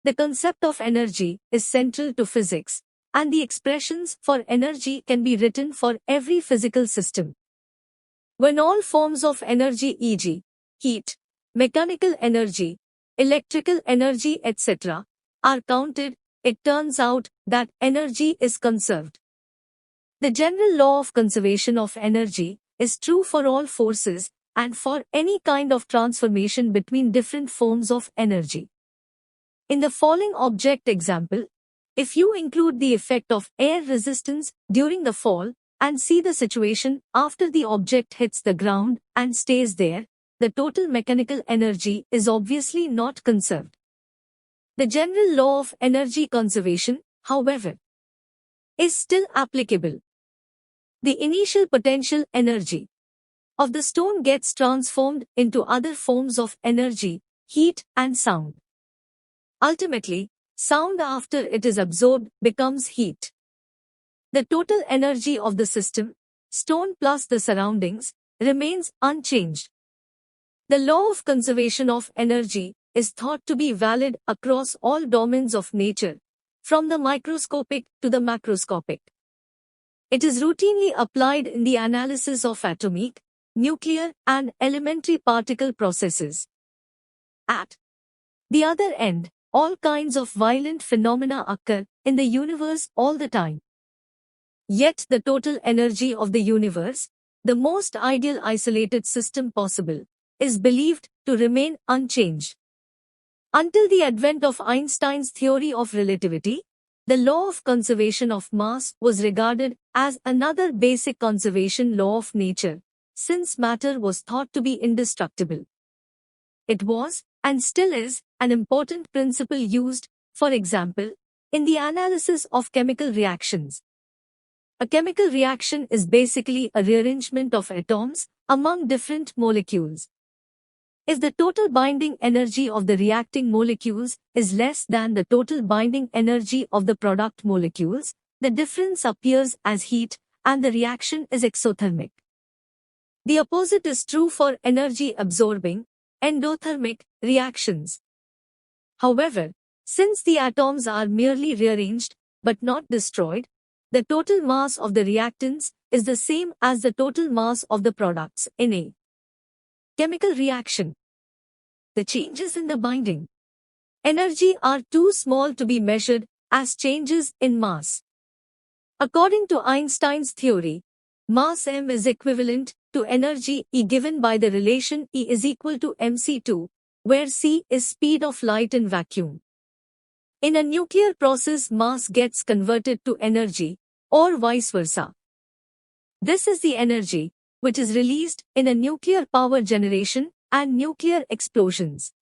[SPEAKER 1] The concept of energy is central to physics, and the expressions for energy can be written for every physical system. When all forms of energy, e.g., heat, mechanical energy, electrical energy, etc., are counted, it turns out that energy is conserved. The general law of conservation of energy is true for all forces and for any kind of transformation between different forms of energy. In the following object example, if you include the effect of air resistance during the fall and see the situation after the object hits the ground and stays there, the total mechanical energy is obviously not conserved. The general law of energy conservation, however, is still applicable. The initial potential energy of the stone gets transformed into other forms of energy, heat and sound. Ultimately, sound after it is absorbed becomes heat. The total energy of the system, stone plus the surroundings, remains unchanged. The law of conservation of energy is thought to be valid across all domains of nature, from the microscopic to the macroscopic. It is routinely applied in the analysis of atomic, nuclear, and elementary particle processes. At the other end, all kinds of violent phenomena occur in the universe all the time. Yet the total energy of the universe, the most ideal isolated system possible, is believed to remain unchanged. Until the advent of Einstein's theory of relativity, the law of conservation of mass was regarded as another basic conservation law of nature, since matter was thought to be indestructible. It was, and still is, an important principle used, for example, in the analysis of chemical reactions. A chemical reaction is basically a rearrangement of atoms among different molecules. If the total binding energy of the reacting molecules is less than the total binding energy of the product molecules, the difference appears as heat, and the reaction is exothermic. The opposite is true for energy-absorbing, endothermic reactions. However, since the atoms are merely rearranged, but not destroyed, the total mass of the reactants is the same as the total mass of the products in a chemical reaction. The changes in the binding energy are too small to be measured as changes in mass. According to Einstein's theory, mass m is equivalent to energy E given by the relation E is equal to mc2, where c is speed of light in vacuum. In a nuclear process, mass gets converted to energy, or vice versa. This is the energy which is released in a nuclear power generation and nuclear explosions.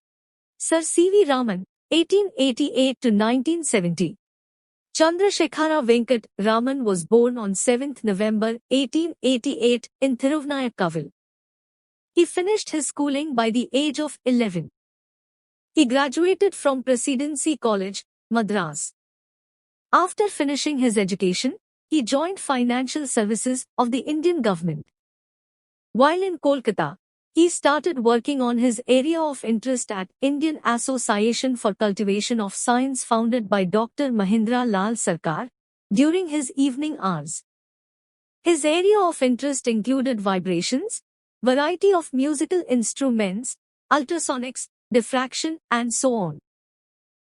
[SPEAKER 1] Sir C.V. Raman, 1888 to 1970. Chandrasekhara Venkat Raman was born on 7th November 1888 in Thiruvanayakkavil. He finished his schooling by the age of 11. He graduated from Presidency College, Madras. After finishing his education, he joined financial services of the Indian government. While in Kolkata, he started working on his area of interest at Indian Association for Cultivation of Science founded by Dr. Mahindra Lal Sarkar during his evening hours. His area of interest included vibrations, variety of musical instruments, ultrasonics, diffraction, and so on.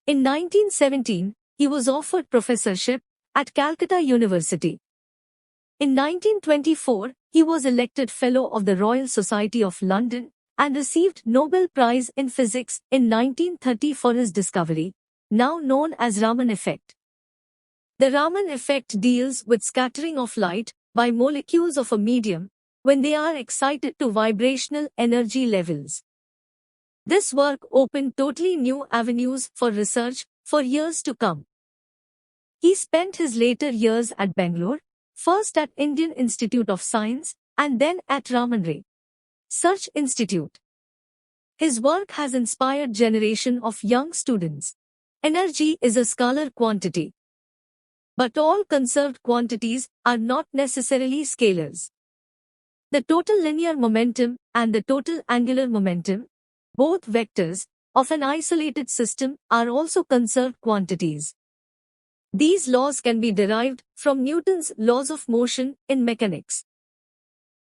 [SPEAKER 1] In 1917, he was offered professorship at Calcutta University. In 1924, he was elected Fellow of the Royal Society of London and received Nobel Prize in Physics in 1930 for his discovery, now known as Raman effect. The Raman effect deals with scattering of light by molecules of a medium when they are excited to vibrational energy levels. This work opened totally new avenues for research for years to come. He spent his later years at Bangalore, first at Indian Institute of Science and then at Raman Research Institute. His work has inspired generation of young students. Energy is a scalar quantity. But all conserved quantities are not necessarily scalars. The total linear momentum and the total angular momentum, both vectors, of an isolated system are also conserved quantities. These laws can be derived from Newton's laws of motion in mechanics.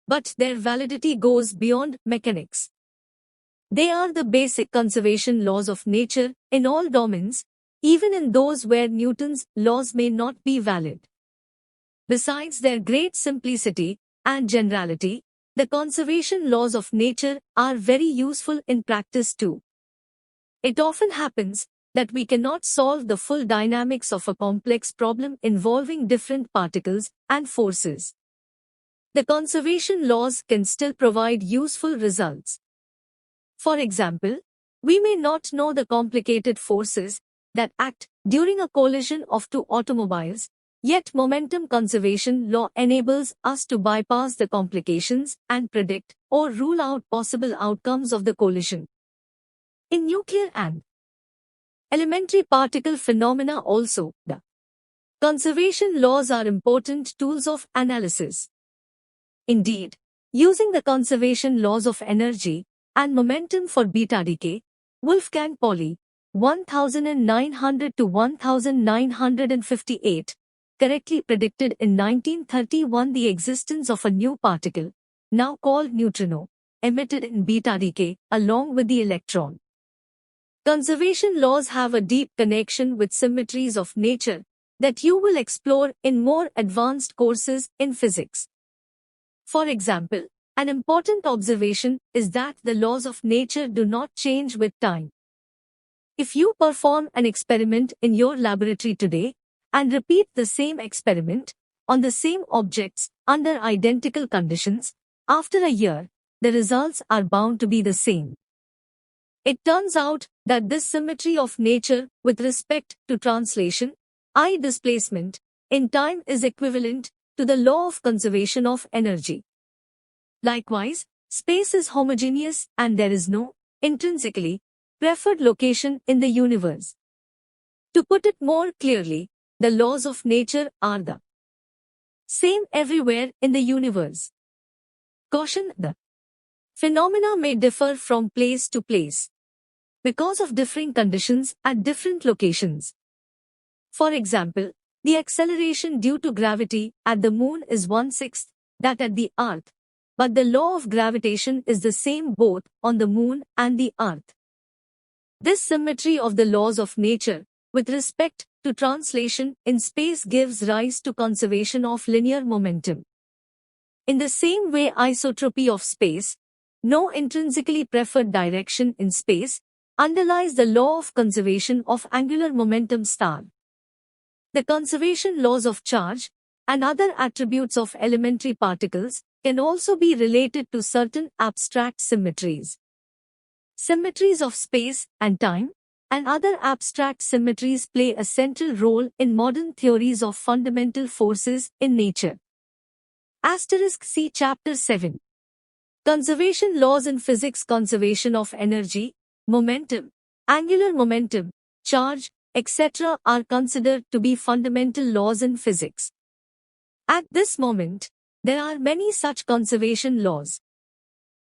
[SPEAKER 1] But their validity goes beyond mechanics. They are the basic conservation laws of nature in all domains, even in those where Newton's laws may not be valid. Besides their great simplicity and generality, the conservation laws of nature are very useful in practice too. It often happens that we cannot solve the full dynamics of a complex problem involving different particles and forces. The conservation laws can still provide useful results. For example, we may not know the complicated forces that act during a collision of two automobiles, yet momentum conservation law enables us to bypass the complications and predict or rule out possible outcomes of the collision. In nuclear and elementary particle phenomena also, the conservation laws are important tools of analysis. Indeed, using the conservation laws of energy and momentum for beta decay, Wolfgang Pauli, 1900 to 1958, correctly predicted in 1931 the existence of a new particle, now called neutrino, emitted in beta decay along with the electron. Conservation laws have a deep connection with symmetries of nature that you will explore in more advanced courses in physics. For example, an important observation is that the laws of nature do not change with time. If you perform an experiment in your laboratory today and repeat the same experiment on the same objects under identical conditions, after a year, the results are bound to be the same. It turns out that this symmetry of nature with respect to translation, I displacement, in time is equivalent to the law of conservation of energy. Likewise, space is homogeneous and there is no, intrinsically, preferred location in the universe. To put it more clearly, the laws of nature are the same everywhere in the universe. Caution: the phenomena may differ from place to place because of differing conditions at different locations. For example, the acceleration due to gravity at the moon is 1/6 that at the earth, but the law of gravitation is the same both on the moon and the earth. This symmetry of the laws of nature with respect to translation in space gives rise to conservation of linear momentum. In the same way, isotropy of space, no intrinsically preferred direction in space, underlies the law of conservation of angular momentum star. The conservation laws of charge and other attributes of elementary particles can also be related to certain abstract symmetries. Symmetries of space and time and other abstract symmetries play a central role in modern theories of fundamental forces in nature. See Chapter 7. Conservation laws in physics. Conservation of energy, momentum, angular momentum, charge, etc. are considered to be fundamental laws in physics. At this moment, there are many such conservation laws.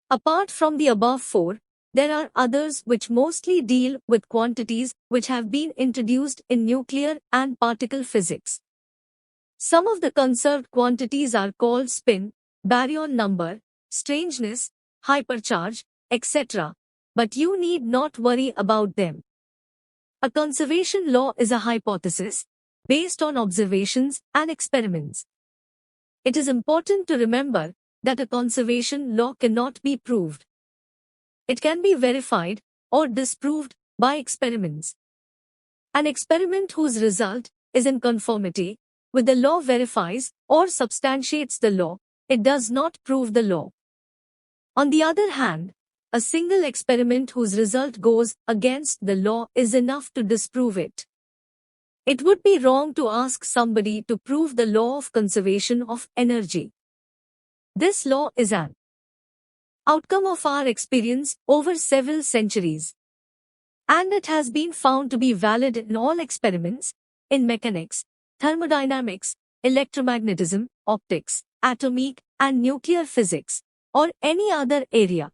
[SPEAKER 1] Apart from the above four, there are others which mostly deal with quantities which have been introduced in nuclear and particle physics. Some of the conserved quantities are called spin, baryon number, strangeness, hypercharge, etc., but you need not worry about them. A conservation law is a hypothesis based on observations and experiments. It is important to remember that a conservation law cannot be proved. It can be verified or disproved by experiments. An experiment whose result is in conformity with the law verifies or substantiates the law. It does not prove the law. On the other hand, a single experiment whose result goes against the law is enough to disprove it. It would be wrong to ask somebody to prove the law of conservation of energy. This law is an outcome of our experience over several centuries. And it has been found to be valid in all experiments, in mechanics, thermodynamics, electromagnetism, optics, atomic and nuclear physics, or any other area.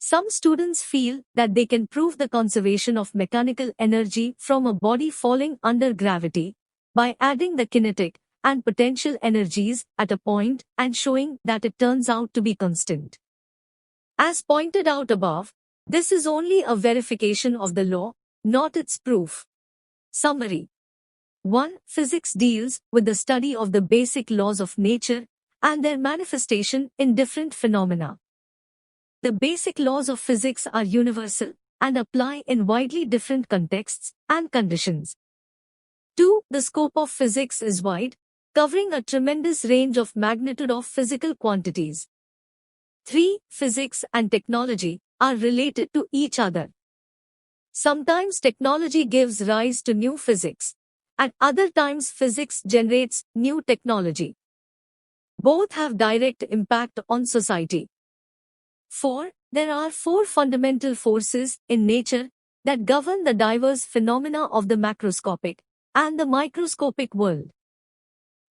[SPEAKER 1] Some students feel that they can prove the conservation of mechanical energy from a body falling under gravity by adding the kinetic and potential energies at a point and showing that it turns out to be constant. As pointed out above, this is only a verification of the law, not its proof. Summary. 1. Physics deals with the study of the basic laws of nature and their manifestation in different phenomena. The basic laws of physics are universal and apply in widely different contexts and conditions. 2. The scope of physics is wide, covering a tremendous range of magnitude of physical quantities. 3. Physics and technology are related to each other. Sometimes technology gives rise to new physics. At other times physics generates new technology. Both have direct impact on society. 4. There are 4 fundamental forces in nature that govern the diverse phenomena of the macroscopic and the microscopic world.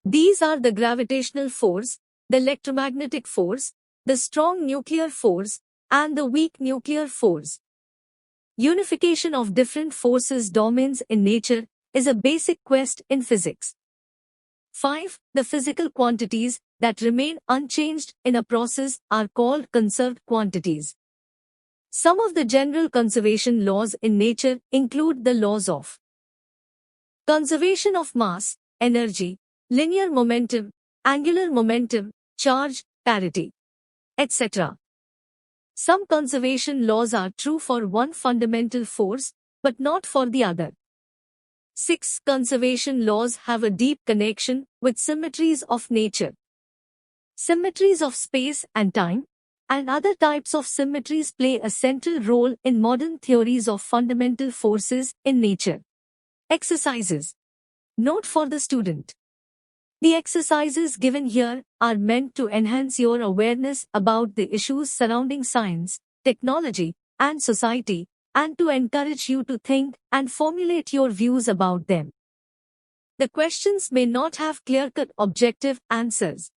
[SPEAKER 1] These are the gravitational force, the electromagnetic force, the strong nuclear force, and the weak nuclear force. Unification of different forces domains in nature is a basic quest in physics. 5. The physical quantities that remain unchanged in a process are called conserved quantities. Some of the general conservation laws in nature include the laws of conservation of mass, energy, linear momentum, angular momentum, charge, parity, etc. Some conservation laws are true for one fundamental force, but not for the other. 6. Conservation laws have a deep connection with symmetries of nature. Symmetries of space and time, and other types of symmetries play a central role in modern theories of fundamental forces in nature. Exercises. Note for the student. The exercises given here are meant to enhance your awareness about the issues surrounding science, technology, and society, and to encourage you to think and formulate your views about them. The questions may not have clear-cut objective answers.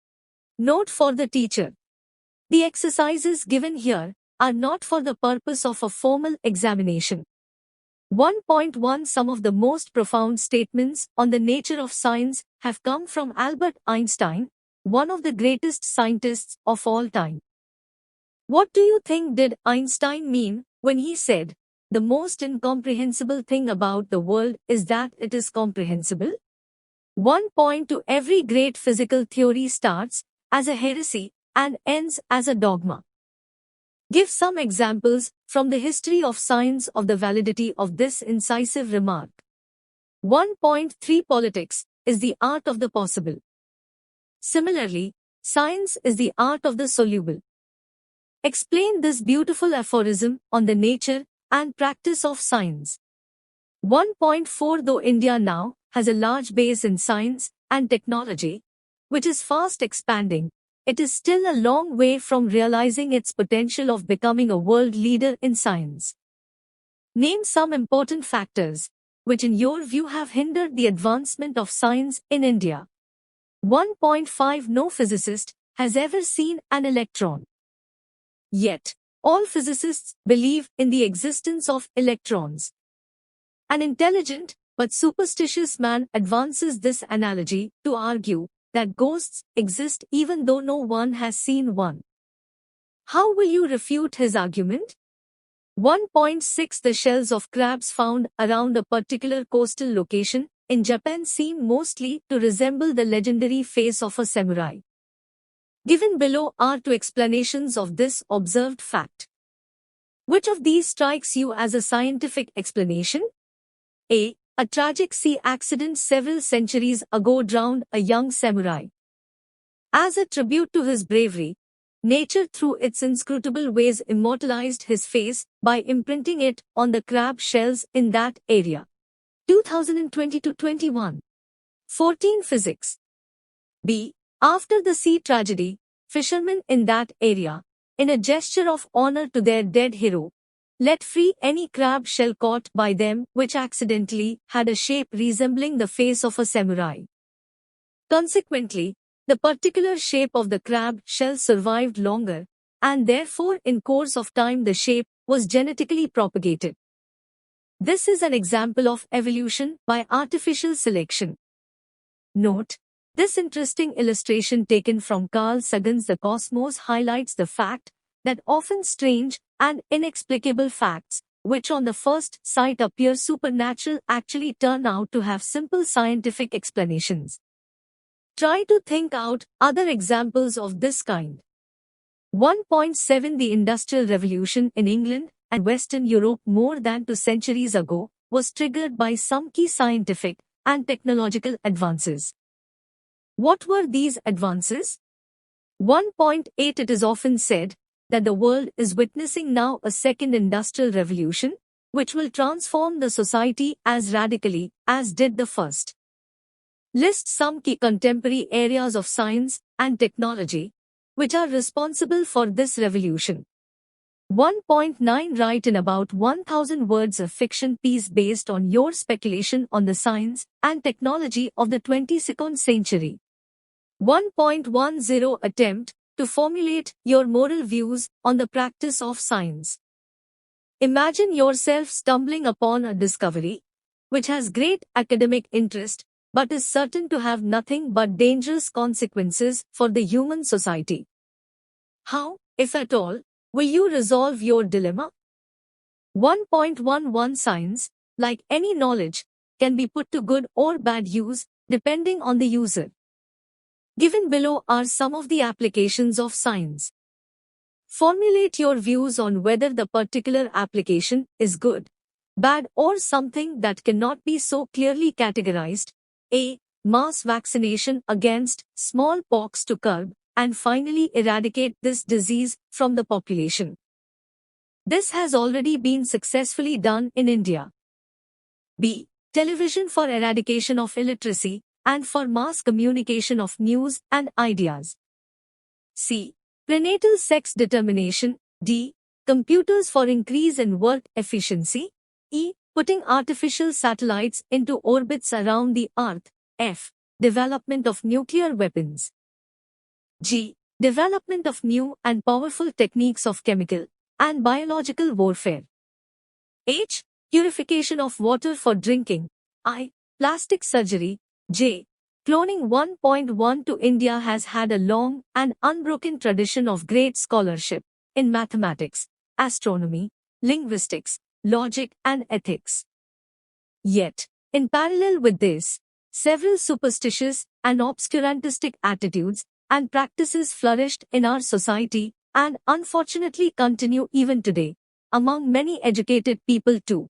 [SPEAKER 1] Note for the teacher. The exercises given here are not for the purpose of a formal examination. 1.1 Some of the most profound statements on the nature of science have come from Albert Einstein, one of the greatest scientists of all time. What do you think did Einstein mean when he said, "The most incomprehensible thing about the world is that it is comprehensible"? 1.2 Every great physical theory starts as a heresy and ends as a dogma. Give some examples from the history of science of the validity of this incisive remark. 1.3 Politics is the art of the possible. Similarly, science is the art of the soluble. Explain this beautiful aphorism on the nature and practice of science. 1.4 Though India now has a large base in science and technology, which is fast expanding, it is still a long way from realizing its potential of becoming a world leader in science. Name some important factors which in your view have hindered the advancement of science in India. 1.5 No physicist has ever seen an electron. Yet, all physicists believe in the existence of electrons. An intelligent but superstitious man advances this analogy to argue that ghosts exist even though no one has seen one. How will you refute his argument? 1.6 The shells of crabs found around a particular coastal location in Japan seem mostly to resemble the legendary face of a samurai. Given below are 2 explanations of this observed fact. Which of these strikes you as a scientific explanation? A. A tragic sea accident several centuries ago drowned a young samurai. As a tribute to his bravery, nature through its inscrutable ways immortalized his face by imprinting it on the crab shells in that area. 2020-21. 14 Physics. B. After the sea tragedy, fishermen in that area in a gesture of honor to their dead hero, let free any crab shell caught by them which accidentally had a shape resembling the face of a samurai. Consequently, the particular shape of the crab shell survived longer, and therefore in course of time the shape was genetically propagated. This is an example of evolution by artificial selection. Note: this interesting illustration taken from Carl Sagan's The Cosmos highlights the fact that often strange and inexplicable facts, which on the first sight appear supernatural, actually turn out to have simple scientific explanations. Try to think out other examples of this kind. 1.7 The Industrial Revolution in England and Western Europe more than 2 centuries ago was triggered by some key scientific and technological advances. What were these advances? 1.8 It is often said that the world is witnessing now a second industrial revolution, which will transform the society as radically as did the first. List some key contemporary areas of science and technology which are responsible for this revolution. 1.9 Write in about 1000 words a fiction piece based on your speculation on the science and technology of the 22nd century. 1.10 Attempt to formulate your moral views on the practice of science. Imagine yourself stumbling upon a discovery which has great academic interest but is certain to have nothing but dangerous consequences for the human society. How, if at all, will you resolve your dilemma? 1.11 Science, like any knowledge, can be put to good or bad use depending on the user. Given below are some of the applications of science. Formulate your views on whether the particular application is good, bad, or something that cannot be so clearly categorized. A. Mass vaccination against smallpox to curb and finally eradicate this disease from the population. This has already been successfully done in India. B. Television for eradication of illiteracy and for mass communication of news and ideas. C. Prenatal sex determination. D. Computers for increase in work efficiency. E. Putting artificial satellites into orbits around the Earth. F. Development of nuclear weapons. G. Development of new and powerful techniques of chemical and biological warfare. H. Purification of water for drinking. I. Plastic surgery. J. Cloning. 1.1 To India has had a long and unbroken tradition of great scholarship in mathematics, astronomy, linguistics, logic, and ethics. Yet, in parallel with this, several superstitious and obscurantistic attitudes and practices flourished in our society and unfortunately continue even today, among many educated people too.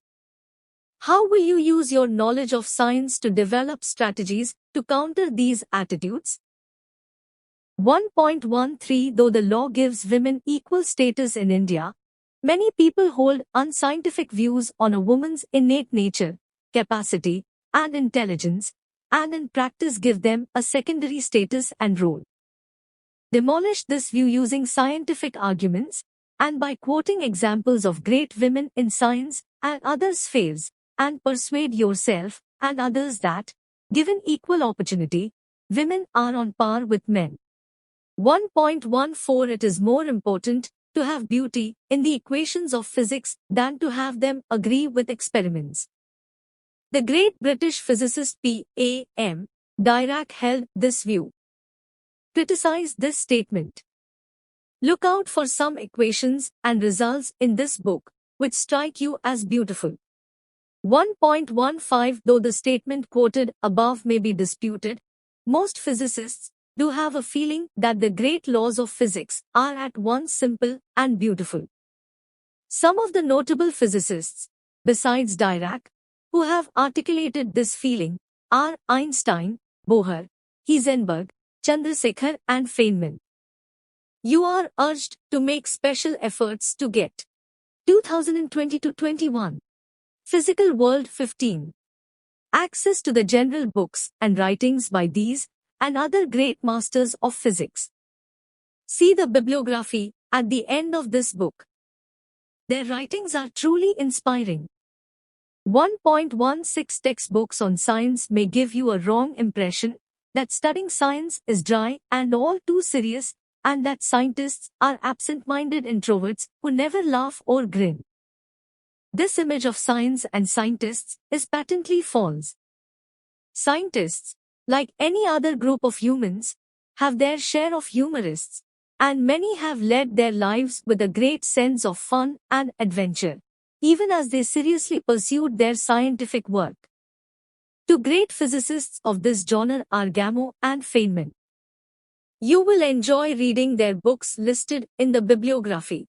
[SPEAKER 1] How will you use your knowledge of science to develop strategies to counter these attitudes? 1.13 Though the law gives women equal status in India, many people hold unscientific views on a woman's innate nature, capacity, and intelligence, and in practice give them a secondary status and role. Demolish this view using scientific arguments, and by quoting examples of great women in science and other spheres, and persuade yourself and others that, given equal opportunity, women are on par with men. 1.14 It is more important to have beauty in the equations of physics than to have them agree with experiments. The great British physicist P.A.M. Dirac held this view. Criticize this statement. Look out for some equations and results in this book which strike you as beautiful. 1.15 Though the statement quoted above may be disputed, most physicists do have a feeling that the great laws of physics are at once simple and beautiful. Some of the notable physicists, besides Dirac, who have articulated this feeling, are Einstein, Bohr, Heisenberg, Chandrasekhar, and Feynman. You are urged to make special efforts to get 2020-21 Physical World 15 access to the general books and writings by these and other great masters of physics. See the bibliography at the end of this book. Their writings are truly inspiring. 1.16 Textbooks on science may give you a wrong impression that studying science is dry and all too serious, and that scientists are absent-minded introverts who never laugh or grin. This image of science and scientists is patently false. Scientists, like any other group of humans, have their share of humorists, and many have led their lives with a great sense of fun and adventure, even as they seriously pursued their scientific work. Two great physicists of this genre are Gamow and Feynman. You will enjoy reading their books listed in the bibliography.